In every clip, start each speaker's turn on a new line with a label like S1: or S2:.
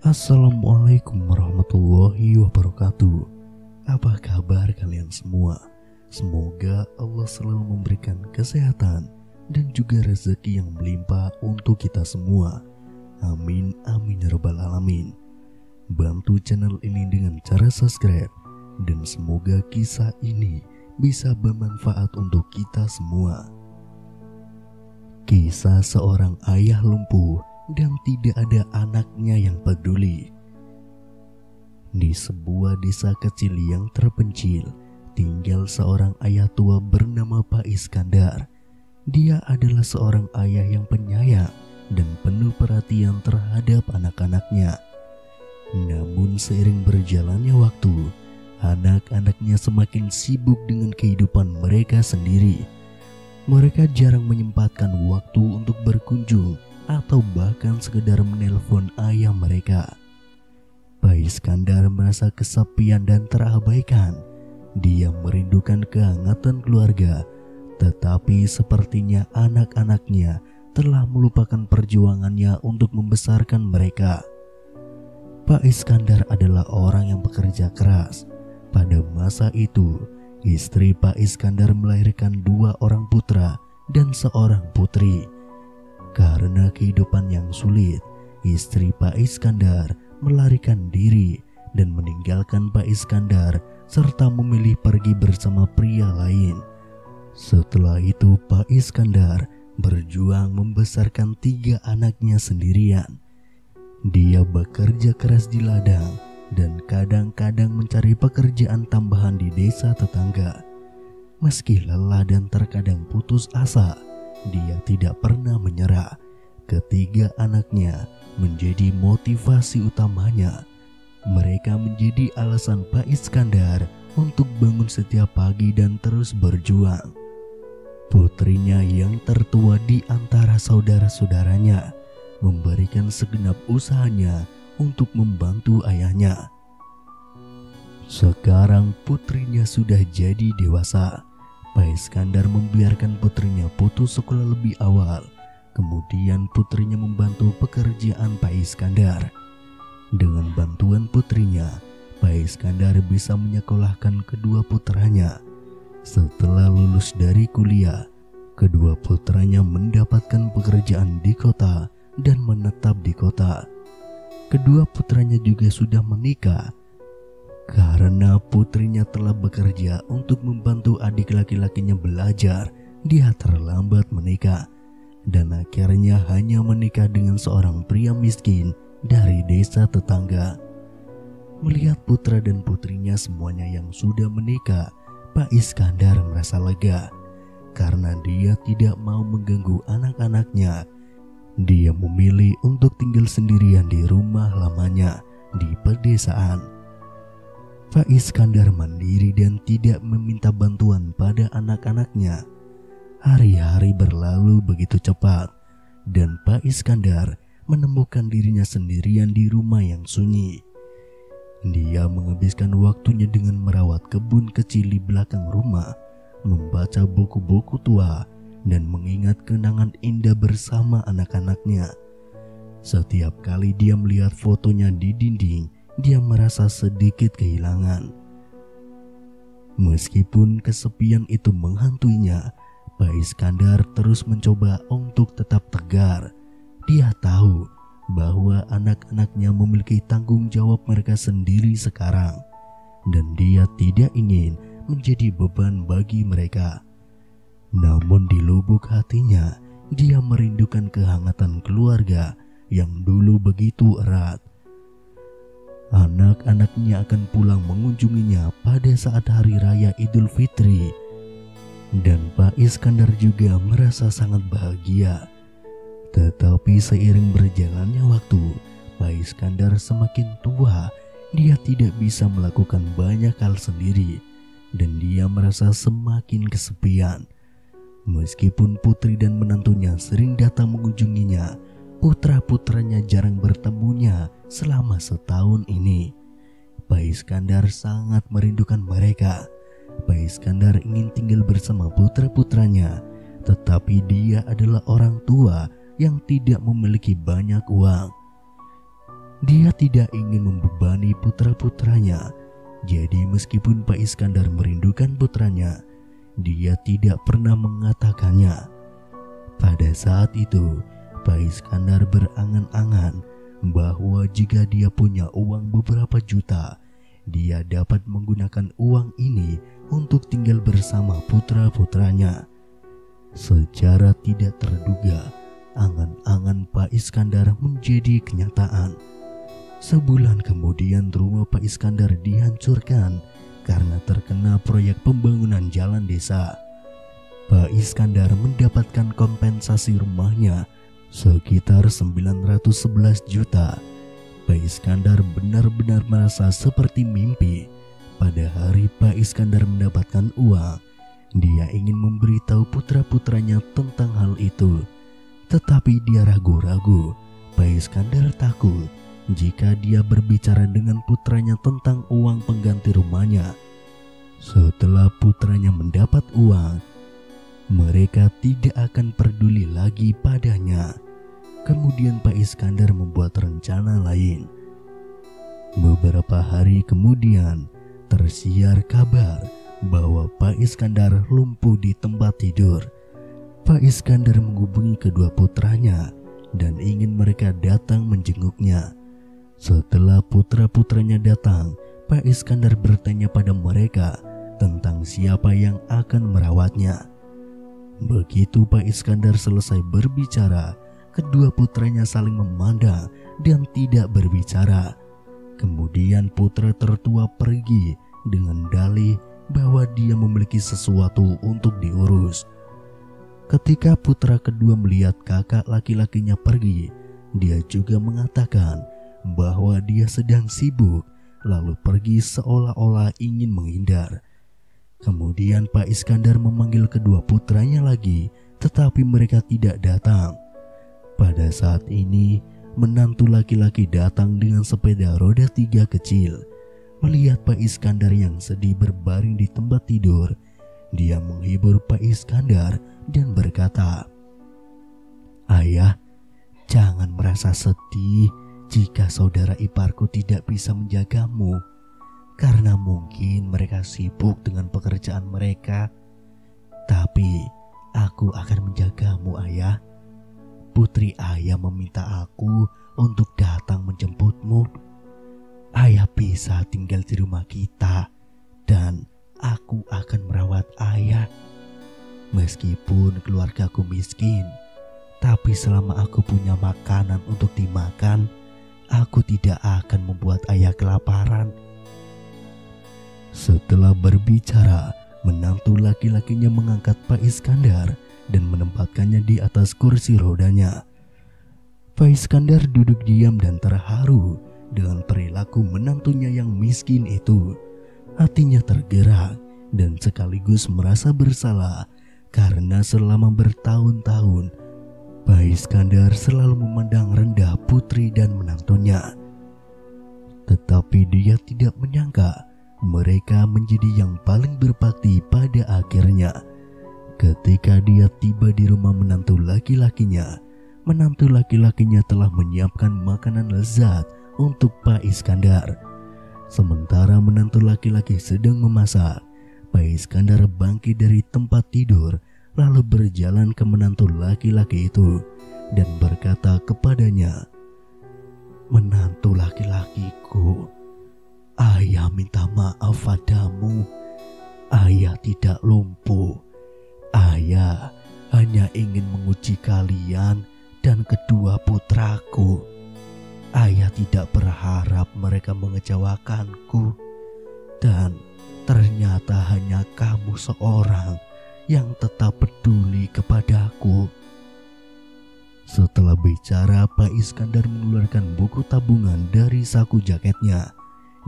S1: Assalamualaikum warahmatullahi wabarakatuh. Apa kabar kalian semua? Semoga Allah selalu memberikan kesehatan dan juga rezeki yang melimpah untuk kita semua. Amin amin ya rabbal alamin. Bantu channel ini dengan cara subscribe, dan semoga kisah ini bisa bermanfaat untuk kita semua. Kisah seorang ayah lumpuh dan tidak ada anaknya yang peduli. Di sebuah desa kecil yang terpencil, tinggal seorang ayah tua bernama Pak Iskandar. Dia adalah seorang ayah yang penyayang dan penuh perhatian terhadap anak-anaknya. Namun seiring berjalannya waktu, anak-anaknya semakin sibuk dengan kehidupan mereka sendiri. Mereka jarang menyempatkan waktu untuk berkunjung atau bahkan sekedar menelpon ayah mereka. Pak Iskandar merasa kesepian dan terabaikan. Dia merindukan kehangatan keluarga, tetapi sepertinya anak-anaknya telah melupakan perjuangannya untuk membesarkan mereka. Pak Iskandar adalah orang yang bekerja keras. Pada masa itu, istri Pak Iskandar melahirkan 2 orang putra dan 1 putri. Karena kehidupan yang sulit, istri Pak Iskandar melarikan diri dan meninggalkan Pak Iskandar serta memilih pergi bersama pria lain. Setelah itu Pak Iskandar berjuang membesarkan 3 anaknya sendirian. Dia bekerja keras di ladang dan kadang-kadang mencari pekerjaan tambahan di desa tetangga. Meski lelah dan terkadang putus asa, dia tidak pernah menyerah. Ketiga anaknya menjadi motivasi utamanya. Mereka menjadi alasan Pak Iskandar untuk bangun setiap pagi dan terus berjuang. Putrinya yang tertua di antara saudara-saudaranya memberikan segenap usahanya untuk membantu ayahnya. Sekarang putrinya sudah jadi dewasa. Pak Iskandar membiarkan putrinya putus sekolah lebih awal. Kemudian putrinya membantu pekerjaan Pak Iskandar. Dengan bantuan putrinya, Pak Iskandar bisa menyekolahkan kedua putranya. Setelah lulus dari kuliah, kedua putranya mendapatkan pekerjaan di kota dan menetap di kota. Kedua putranya juga sudah menikah. Karena putrinya telah bekerja untuk membantu adik laki-lakinya belajar, dia terlambat menikah dan akhirnya hanya menikah dengan seorang pria miskin dari desa tetangga. Melihat putra dan putrinya semuanya yang sudah menikah, Pak Iskandar merasa lega. Karena dia tidak mau mengganggu anak-anaknya, dia memilih untuk tinggal sendirian di rumah lamanya di pedesaan. Pak Iskandar mandiri dan tidak meminta bantuan pada anak-anaknya. Hari-hari berlalu begitu cepat dan Pak Iskandar menemukan dirinya sendirian di rumah yang sunyi. Dia menghabiskan waktunya dengan merawat kebun kecil di belakang rumah, membaca buku-buku tua, dan mengingat kenangan indah bersama anak-anaknya. Setiap kali dia melihat fotonya di dinding, dia merasa sedikit kehilangan. Meskipun kesepian itu menghantuinya, Pak Iskandar terus mencoba untuk tetap tegar. Dia tahu bahwa anak-anaknya memiliki tanggung jawab mereka sendiri sekarang, dan dia tidak ingin menjadi beban bagi mereka. Namun di lubuk hatinya, dia merindukan kehangatan keluarga yang dulu begitu erat. Anak-anaknya akan pulang mengunjunginya pada saat hari raya Idul Fitri. Dan Pak Iskandar juga merasa sangat bahagia. Tetapi seiring berjalannya waktu, Pak Iskandar semakin tua. Dia tidak bisa melakukan banyak hal sendiri, dan dia merasa semakin kesepian. Meskipun putri dan menantunya sering datang mengunjunginya, putra-putranya jarang bertemunya selama setahun ini. Pak Iskandar sangat merindukan mereka. Pak Iskandar ingin tinggal bersama putra-putranya, tetapi dia adalah orang tua yang tidak memiliki banyak uang. Dia tidak ingin membebani putra-putranya. Jadi meskipun Pak Iskandar merindukan putranya, dia tidak pernah mengatakannya. Pada saat itu, Pak Iskandar berangan-angan bahwa jika dia punya uang beberapa juta, dia dapat menggunakan uang ini untuk tinggal bersama putra-putranya. Secara tidak terduga, angan-angan Pak Iskandar menjadi kenyataan. Sebulan kemudian rumah Pak Iskandar dihancurkan karena terkena proyek pembangunan jalan desa. Pak Iskandar mendapatkan kompensasi rumahnya sekitar 911 juta. Pak Iskandar benar-benar merasa seperti mimpi. Pada hari Pak Iskandar mendapatkan uang, dia ingin memberitahu putra-putranya tentang hal itu. Tetapi dia ragu-ragu. Pak Iskandar takut jika dia berbicara dengan putranya tentang uang pengganti rumahnya. Setelah putranya mendapat uang, mereka tidak akan peduli lagi padanya. Kemudian Pak Iskandar membuat rencana lain. Beberapa hari kemudian tersiar kabar bahwa Pak Iskandar lumpuh di tempat tidur. Pak Iskandar menghubungi kedua putranya dan ingin mereka datang menjenguknya. Setelah putra-putranya datang, Pak Iskandar bertanya pada mereka tentang siapa yang akan merawatnya. Begitu Pak Iskandar selesai berbicara, kedua putranya saling memandang dan tidak berbicara. Kemudian putra tertua pergi dengan dalih bahwa dia memiliki sesuatu untuk diurus. Ketika putra kedua melihat kakak laki-lakinya pergi, dia juga mengatakan bahwa dia sedang sibuk, lalu pergi seolah-olah ingin menghindar. Kemudian Pak Iskandar memanggil kedua putranya lagi, tetapi mereka tidak datang. Pada saat ini, menantu laki-laki datang dengan sepeda roda 3 kecil. Melihat Pak Iskandar yang sedih berbaring di tempat tidur, dia menghibur Pak Iskandar dan berkata, "Ayah, jangan merasa sedih jika saudara iparku tidak bisa menjagamu, karena mungkin mereka sibuk dengan pekerjaan mereka. Tapi aku akan menjagamu, ayah. Putri ayah meminta aku untuk datang menjemputmu. Ayah bisa tinggal di rumah kita dan aku akan merawat ayah. Meskipun keluargaku miskin, tapi selama aku punya makanan untuk dimakan, aku tidak akan membuat ayah kelaparan." Setelah berbicara, menantu laki-lakinya mengangkat Pak Iskandar dan menempatkannya di atas kursi rodanya. Pak Iskandar duduk diam dan terharu dengan perilaku menantunya yang miskin itu. Hatinya tergerak dan sekaligus merasa bersalah karena selama bertahun-tahun Pak Iskandar selalu memandang rendah putri dan menantunya. Tetapi dia tidak menyangka mereka menjadi yang paling berbakti pada akhirnya. Ketika dia tiba di rumah menantu laki-lakinya, menantu laki-lakinya telah menyiapkan makanan lezat untuk Pak Iskandar. Sementara menantu laki-laki sedang memasak, Pak Iskandar bangkit dari tempat tidur lalu berjalan ke menantu laki-laki itu dan berkata kepadanya, "Menantu laki-lakiku, ayah minta maaf padamu. Ayah tidak lumpuh. Ayah hanya ingin menguji kalian dan kedua putraku. Ayah tidak berharap mereka mengecewakanku. Dan ternyata hanya kamu seorang yang tetap peduli kepadaku." Setelah bicara, Pak Iskandar mengeluarkan buku tabungan dari saku jaketnya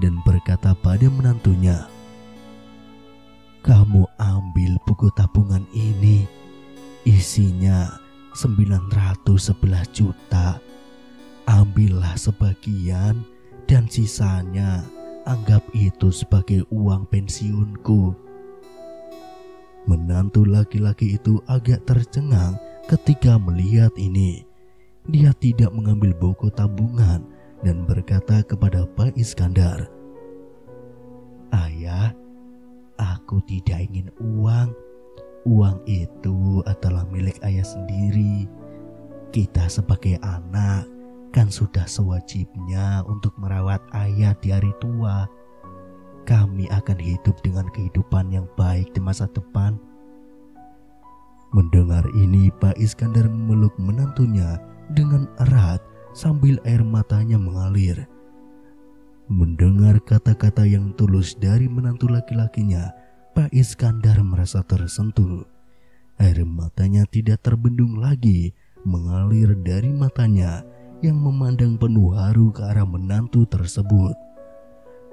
S1: dan berkata pada menantunya, "Kamu ambil buku tabungan ini. Isinya 911 juta. Ambillah sebagian dan sisanya anggap itu sebagai uang pensiunku." Menantu laki-laki itu agak tercengang ketika melihat ini. Dia tidak mengambil buku tabungan dan berkata kepada Pak Iskandar, "Ayah, aku tidak ingin uang. Uang itu adalah milik ayah sendiri. Kita sebagai anak kan sudah sewajibnya untuk merawat ayah di hari tua. Kami akan hidup dengan kehidupan yang baik di masa depan." Mendengar ini, Pak Iskandar memeluk menantunya dengan erat sambil air matanya mengalir. Mendengar kata-kata yang tulus dari menantu laki-lakinya, Pak Iskandar merasa tersentuh. Air matanya tidak terbendung lagi mengalir dari matanya yang memandang penuh haru ke arah menantu tersebut.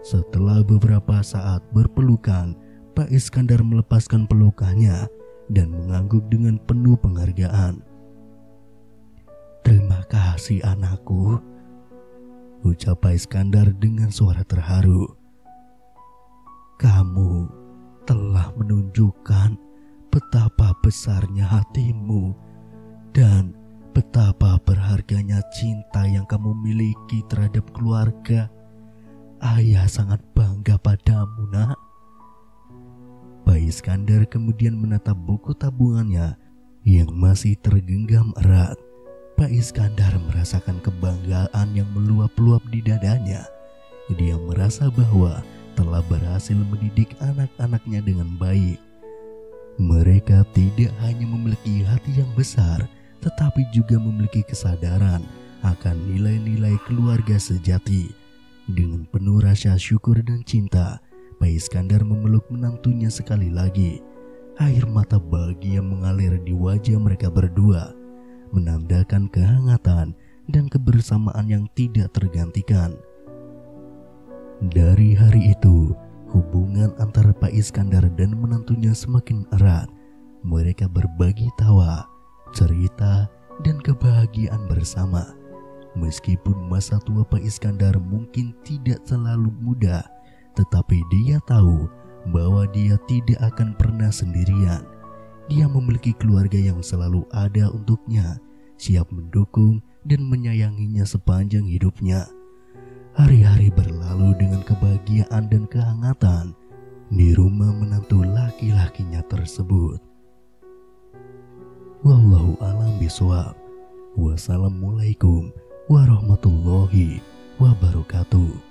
S1: Setelah beberapa saat berpelukan, Pak Iskandar melepaskan pelukannya dan mengangguk dengan penuh penghargaan. "Terima kasih anakku," ucap Pak Iskandar dengan suara terharu. "Kamu telah menunjukkan betapa besarnya hatimu dan betapa berharganya cinta yang kamu miliki terhadap keluarga. Ayah sangat bangga padamu, nak." Pak Iskandar kemudian menatap buku tabungannya yang masih tergenggam erat. Pak Iskandar merasakan kebanggaan yang meluap-luap di dadanya. Dia merasa bahwa telah berhasil mendidik anak-anaknya dengan baik. Mereka tidak hanya memiliki hati yang besar, tetapi juga memiliki kesadaran akan nilai-nilai keluarga sejati. Dengan penuh rasa syukur dan cinta, Pak Iskandar memeluk menantunya sekali lagi. Air mata bahagia mengalir di wajah mereka berdua, menandakan kehangatan dan kebersamaan yang tidak tergantikan. Dari hari itu, hubungan antara Pak Iskandar dan menantunya semakin erat. Mereka berbagi tawa, cerita, dan kebahagiaan bersama. Meskipun masa tua Pak Iskandar mungkin tidak selalu mudah, tetapi dia tahu bahwa dia tidak akan pernah sendirian. Dia memiliki keluarga yang selalu ada untuknya, siap mendukung dan menyayanginya sepanjang hidupnya. Hari-hari berlalu dengan kebahagiaan dan kehangatan di rumah menantu laki-lakinya tersebut. Wallahu a'lam bishawab. Wassalamualaikum warahmatullahi wabarakatuh.